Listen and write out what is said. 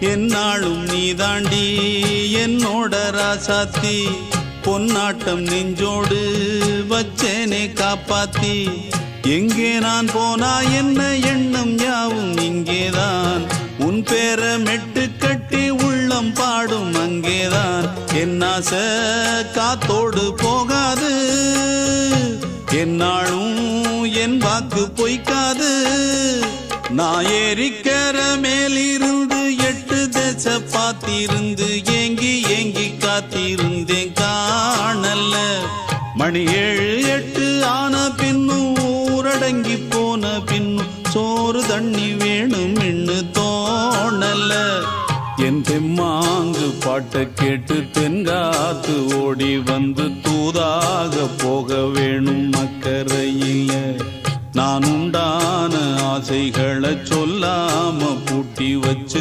என்னாலும் நீ தாண்டி என்னோட ராசாத்தி பொன்னாட்டம் நெஞ்சோடு வச்சேனே காப்பாத்தி எங்கே நான் போனா என்ன எண்ணம் யாவும் இங்கேதான் உன் பேர மெட்டு கட்டி உள்ளம் பாடும் அங்கேதான் என் ஆசை காத்தோடு போகாது என்னாலும் என் வாக்கு பொய்க்காது நான் ஏறிக்கர மேலிருந்து 8 தேச பார்த்திருந்து ஏங்கி ஏங்கி காத்திருந்தேன் காணல்ல மணி 7 8 ஆன பின்னும் ஊரடங்கி போன பின்னும் சோறு தண்ணி வேணும் இன்னு தோணல என் தெம்மாங்கு பாட்டை கேட்டு தென்காத்து ஓடி வந்து தூதாக போக வேணும் அக்கறையில நான் உண்டான ஆசைகளை சொல்லாம பூட்டி வச்சு